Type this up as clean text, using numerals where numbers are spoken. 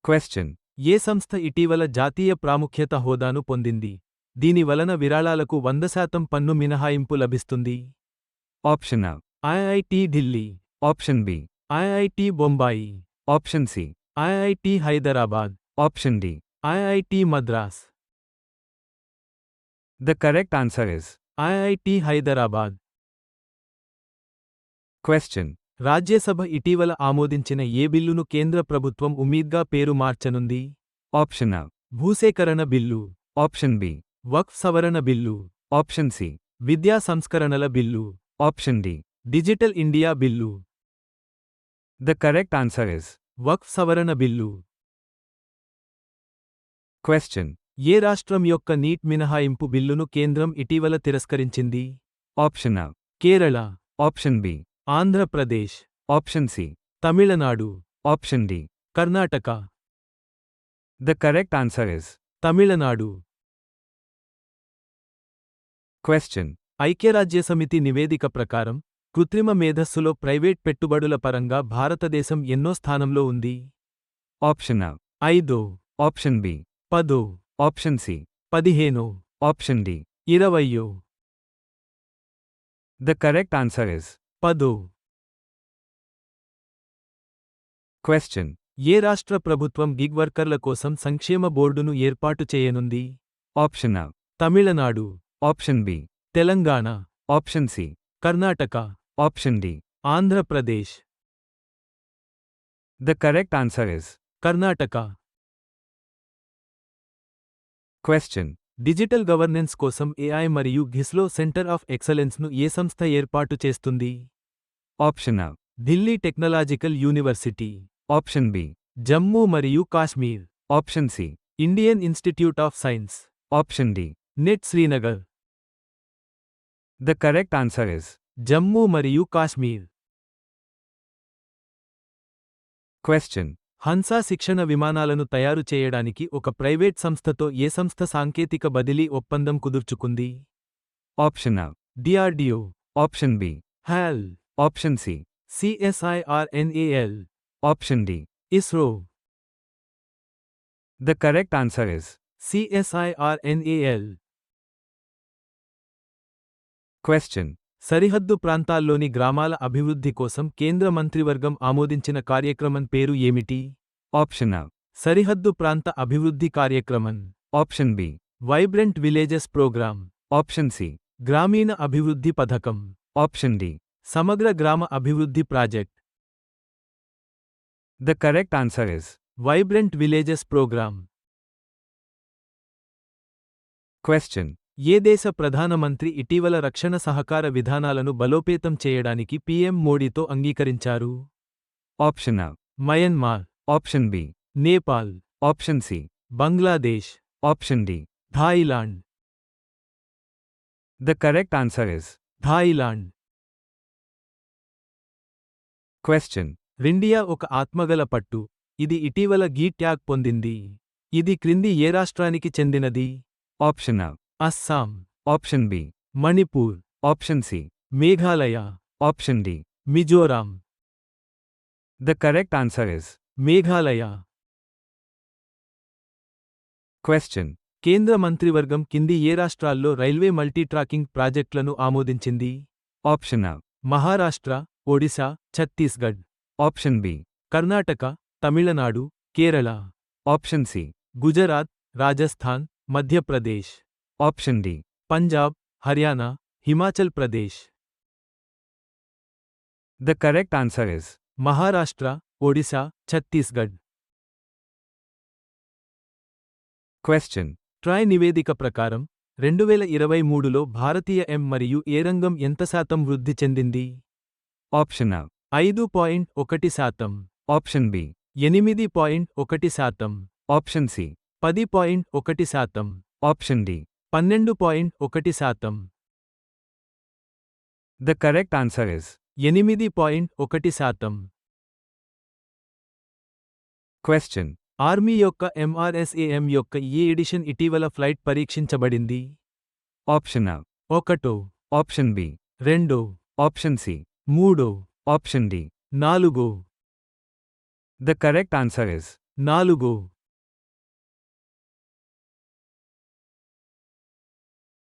Question. ఏ సంస్థ ఇటీవల జాతీయ ప్రాముఖ్యత హోదాను పొందింది? దీని వలన విరాళాలకు 100% పన్ను మినహాయింపు లభిస్తుంది. Option A. IIT Delhi, option B. IIT Bombay, option C. IIT Hyderabad, option D. IIT Madras. The correct answer is IIT Hyderabad. Question. Rajya Sabha ఇటీవల ఆమోదించిన ఏ బిల్లును కేంద్ర ప్రభుత్వం ఉమీద్గా పేరు మార్చనుంది? Option A. భూసేకరణ బిల్లు, ఆప్షన్ B. వక్ఫ్ సవరణ బిల్లు, ఆప్షన్ C. విద్యా సంస్కరణల bill, option D. Digital India bill. The correct answer is Waqf సవరణ బిల్లు. క్వశ్చన్. ఏ రాష్ట్రం యొక్క నీట్ మినహాయింపు బిల్లును కేంద్రం ఇటీవల తిరస్కరించింది? Option A. Kerala, option B. Andhra Pradesh, option C. Tamil Nadu, option D. Karnataka. The correct answer is Tamil Nadu. Question. ఐక్యరాజ్యసమితి నివేదిక ప్రకారం కృత్రిమ మేధస్సులో ప్రైవేట్ పెట్టుబడుల పరంగా భారతదేశం ఎన్నో స్థానంలో ఉంది? Option A. 5, option B. 10, option C. 15, option D. 20. The correct answer is 10. Question. ఏ రాష్ట్ర ప్రభుత్వం గిగ్ వర్కర్ల కోసం సంక్షేమ బోర్డును ఏర్పాటు చేయనుంది? Option A. Tamil Nadu, option B. Telangana, option C. Karnataka, option D. Andhra Pradesh. The correct answer is Karnataka. Question. Digital governance కోసం AI మరియు ఘిస్లో సెంటర్ ఆఫ్ ఎక్సలెన్స్ను ఏ సంస్థ ఏర్పాటు చేస్తుంది? Option A. Delhi Technological University, option B. Jammu మరియు Kashmir, option C. Indian Institute of Science, option D. NIT Srinagar. The correct answer is Jammu మరియు Kashmir. Question. Hansa శిక్షణ విమానాలను తయారు చేయడానికి ఒక ప్రైవేట్ సంస్థతో ఏ సంస్థ సాంకేతిక బదిలీ ఒప్పందం కుదుర్చుకుంది? Option A. DRDO, option B. HAL, option C. CSIRNAL, option D. ISRO. The correct answer is CSIRNAL. Question. సరిహద్దు ప్రాంతాల్లోని గ్రామాల అభివృద్ధి కోసం కేంద్ర మంత్రివర్గం ఆమోదించిన కార్యక్రమం పేరు ఏమిటి? Option A. సరిహద్దు ప్రాంత అభివృద్ధి కార్యక్రమం, option B. Vibrant villages programme, option C. గ్రామీణ అభివృద్ధి పథకం, ఆప్షన్ D. సమగ్ర గ్రామ అభివృద్ధి project. The correct answer is vibrant villages programme. Question. ఏ దేశ ప్రధానమంత్రి ఇటీవల రక్షణ సహకార విధానాలను బలోపేతం చేయడానికి PM మోడీతో అంగీకరించారు? Option A. Myanmar, option B. Nepal, option C. Bangladesh, option D. Thailand. The correct answer is Thailand. Question. రిండియా ఒక ఆత్మగల పట్టు, ఇది ఇటీవల గీ ట్యాగ్ పొందింది. ఇది క్రింది ఏ రాష్ట్రానికి చెందినది? Option A. Assam, option B. Manipur, option C. Meghalaya, option D. Mizoram. The correct answer is Meghalaya. Question. కేంద్ర మంత్రివర్గం కింది ఏ రాష్ట్రాల్లో రైల్వే మల్టీట్రాకింగ్ ప్రాజెక్టులను ఆమోదించింది? Option A. Maharashtra, Odisha, Chhattisgarh, option B. Karnataka, Tamil Nadu, Kerala, option C. Gujarat, Rajasthan, Madhya Pradesh, option D. Punjab, Haryana, Himachal Pradesh. The correct answer is Maharashtra, Odisha, Chhattisgarh. Question. TRAI నివేదిక ప్రకారం 2023లో భారతీయ మరియు ఏ రంగం ఎంత శాతం వృద్ధి చెందింది? Option A. 5.1%, option B. 8.1%, option C. 10.1%, option D. 12.1%. The correct answer is 8.1%. Question. Army యొక్క MRSAM యొక్క ఏ ఎడిషన్ ఇటీవల ఫ్లైట్ పరీక్షించబడింది? Option A. 1, option B. 2, option C. 3, option D. 4. The correct answer is 4